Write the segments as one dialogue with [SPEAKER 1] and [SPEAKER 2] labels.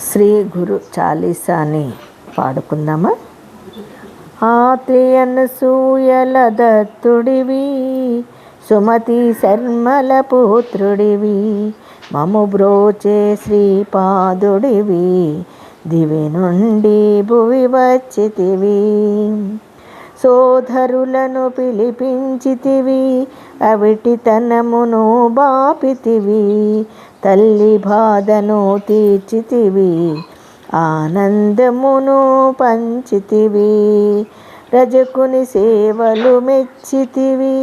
[SPEAKER 1] శ్రీ గురు చాలీసాని పాడుకుందామా. ఆత్రి అనసూయల దత్తుడివి, సుమతి శర్మల పుత్రుడివి, మము బ్రోచే శ్రీపాదుడివి, దివి నుండి భువి వచ్చితివి. సోదరులను పిలిపించితివి, అవిటితనమును బాపితివి, తల్లి బాధను తీర్చితివి, ఆనందమును పంచితివి. రజకుని సేవలు మెచ్చితివి,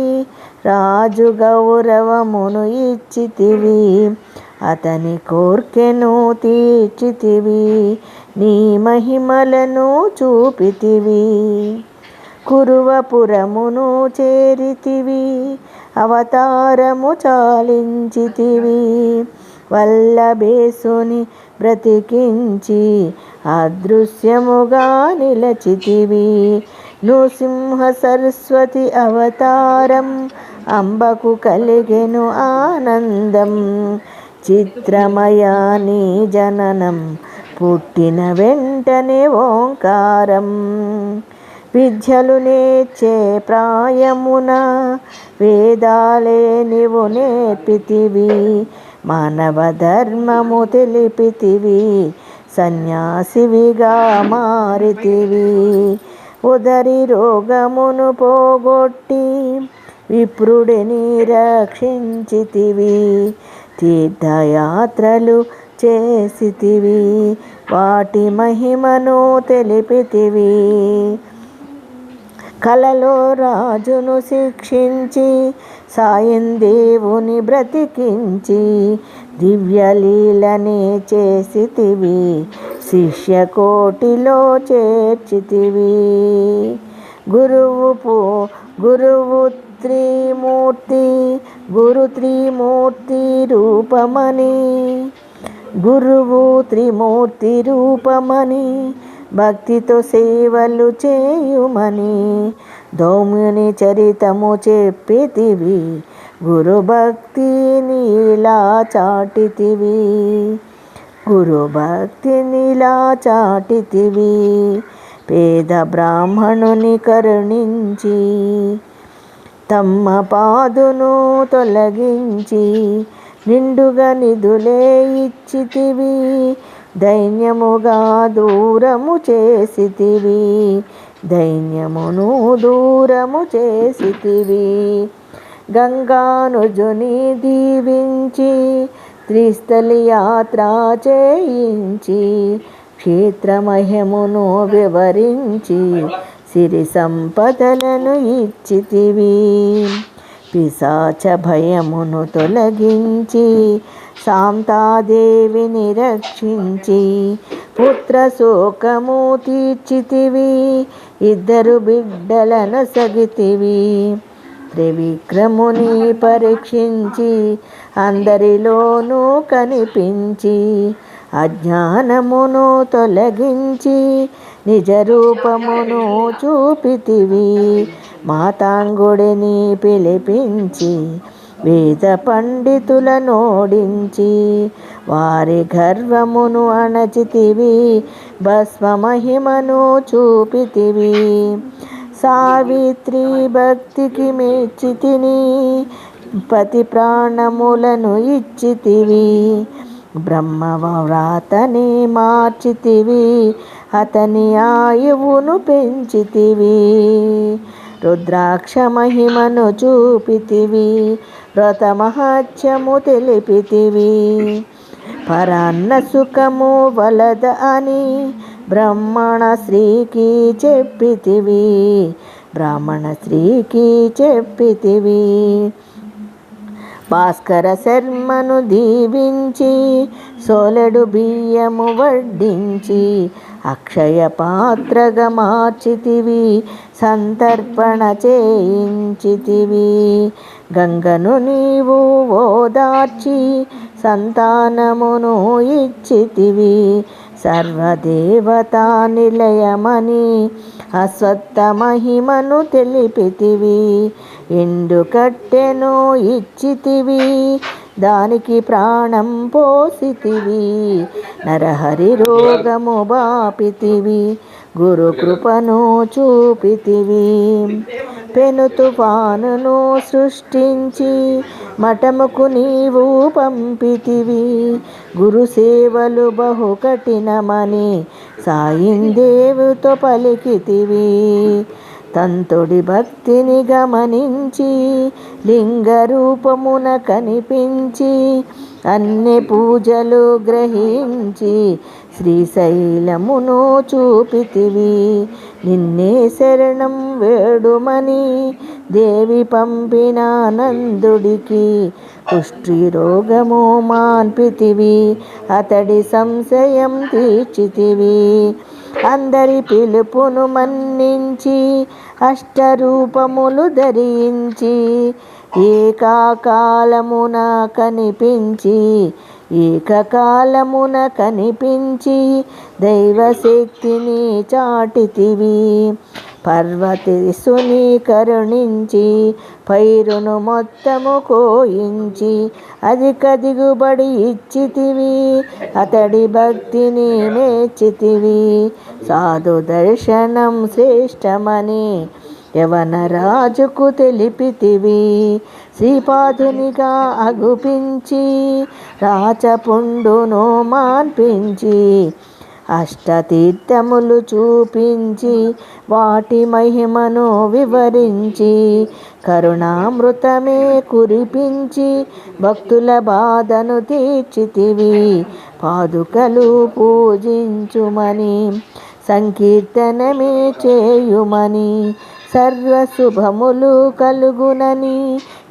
[SPEAKER 1] రాజు గౌరవమును ఇచ్చితివి, అతని కోర్కెను తీర్చితివి, నీ మహిమలను చూపితివి. కురువపురమును చేరితివి, అవతారము చాలించితివి, వల్లభేసుని బ్రతికించి అదృశ్యముగా నిలచితివి. నృసింహ సరస్వతి అవతారం, అంబకు కలిగెను ఆనందం, చిత్రమయా నీ జననం, పుట్టిన వెంటనే ఓంకారం. విద్యలు నేర్చే ప్రాయమున వేదాలే నీవు నేర్పితివి, మానవ ధర్మము తెలిపితివి, సన్యాసివిగా మారితివి. ఉదరి రోగమును పోగొట్టి విప్రుడిని రక్షించితివి, తీర్థయాత్రలు చేసితివి, వాటి మహిమను తెలిపితివి. కలలో రాజును శిక్షించి సాయం దేవుని బ్రతికించి, దివ్యలీలనే చేసితివి, శిష్యకోటిలో చేర్చితివి. గురువు త్రిమూర్తి, గురు త్రిమూర్తి రూపమని, గురువు త్రిమూర్తి రూపమని, భక్తితో సేవలు చేయుమని, ధౌమ్యుని చరితము చెప్పితివి, గురు భక్తి నీలా చాటితివి, గురు భక్తి నీలా చాటితివి. పేద బ్రాహ్మణుని కరుణించి, తమ్మ పాదును తొలగించి, నిండుగా నిధులే ఇచ్చితివి, దైన్యముగా దూరము చేసితివి, దైన్యమును దూరము చేసితివి. గంగానుజుని దీవించి, త్రిస్థలి యాత్ర చేయించి, క్షేత్రమహ్యమును వివరించి, సిరి సంపదలను ఇచ్చితివి. పిశాచ భయమును తొలగించి, శాంతాదేవిని రక్షించి, పుత్ర శోకము తీర్చితివి, ఇద్దరు బిడ్డలను సగితివి. త్రివిక్రముని పరీక్షించి, అందరిలోనూ కనిపించి, అజ్ఞానమును తొలగించి, నిజ రూపమును చూపితివి. మాతాంగుడిని పిలిపించి, వేద పండితులనోడించి, వారి గర్వమును అణచితివి, భస్మ మహిమను చూపితివి. సావిత్రి భక్తికి మెచ్చితిని, పతి ప్రాణములను ఇచ్చితివి, బ్రహ్మవ్రాతని మార్చితివి, అతని ఆయువును పెంచితివి. రుద్రాక్ష మహిమను చూపితివి, వ్రత మహత్యము తెలిపితివి, పరాన్న సుఖము వలద అని బ్రాహ్మణ స్త్రీకి చెప్పితివి, బ్రాహ్మణ స్త్రీకి చెప్పితివి. భాస్కర శర్మను దీవించి, సోలెడు బియ్యము వడ్డించి, అక్షయ పాత్రగా మార్చితివి, సంతర్పణ చేయించితివి. గంగను నీవు ఓదార్చి, సంతానమును ఇచ్చితివి, సర్వదేవతా నిలయమని అశ్వత్థ మహిమను తెలిపితివి. ఎండు కట్టెను ఇచ్చితివి, దానికి ప్రాణం పోసితివి. నరహరి రోగము బాపితివి, గురు కృపను చూపితివి. పెను తుఫానును సృష్టించి మఠముకు నీవు పంపితివి. గురు సేవలు బహు కఠినమని సాయిందేవుతో పలికితివి. తంతొడి భక్తిని గమనించి లింగ రూపమున కనిపించి అన్ని పూజలు గ్రహించి శ్రీశైలమును చూపితివి. నిన్నే శరణం వేడుమని దేవి పంపిన నందుడికి కుష్ఠి రోగము మాన్పితివి. అతడి సంశయం తీర్చితివి. అందరి పిలుపును మన్నించి అష్టరూపములు ధరించి ఏకకాలమున కనిపించి దైవశక్తిని చాటితివి. పర్వతేశుని కరుణించి పైరును మొత్తము కోయించి అధిక దిగుబడి ఇచ్చితివి. అతడి భక్తిని మెచ్చితివి. సాధు దర్శనం శ్రేష్టమని యవన రాజుకు తెలిపితివి. శ్రీపాదునిగా అగుపించి రాచపుండును మాన్పించి అష్టతీర్థములు చూపించి వాటి మహిమను వివరించి కరుణామృతమే కురిపించి భక్తుల బాధను తీర్చితివి. పాదుకలు పూజించుమని సంకీర్తనమే చేయుమని సర్వశుభములు కలుగునని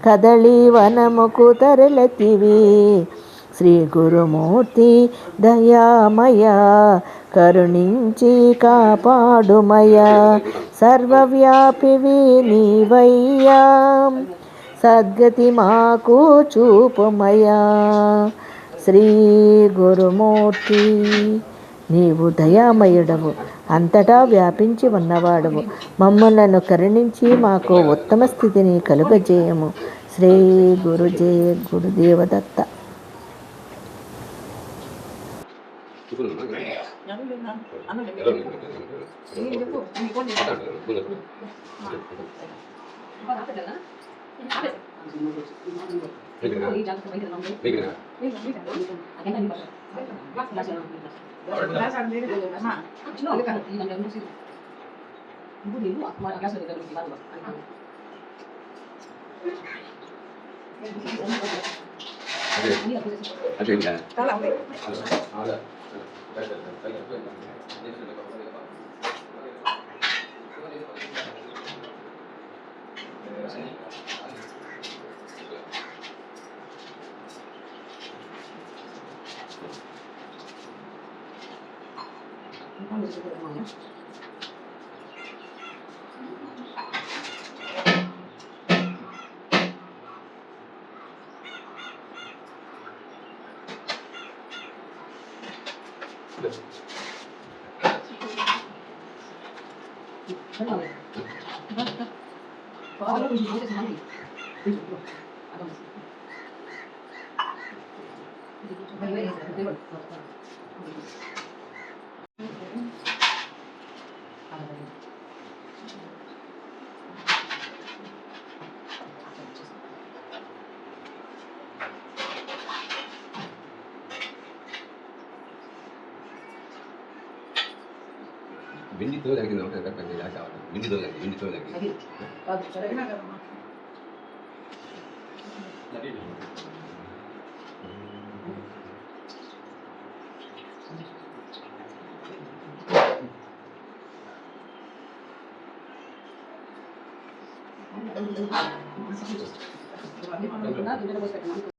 [SPEAKER 1] కదళి వనముకు తరలతివి. శ్రీ గురుమూర్తి దయామయ కరుణించి కాపాడుమయ సర్వవ్యాపివి నీవయ్యా సద్గతి మాకు చూపుమయా. శ్రీ గురుమూర్తి నీవు దయామయుడవు, అంతటా వ్యాపించి ఉన్నవాడవు. మమ్మలను కరుణించి మాకు ఉత్తమ స్థితిని కలుగజేయము. శ్రీ గురుజయ గురుదేవదత్త.
[SPEAKER 2] వెండితో జరిగింది ఒకటి పెద్ద కావాలి. వెండితో జరిగింది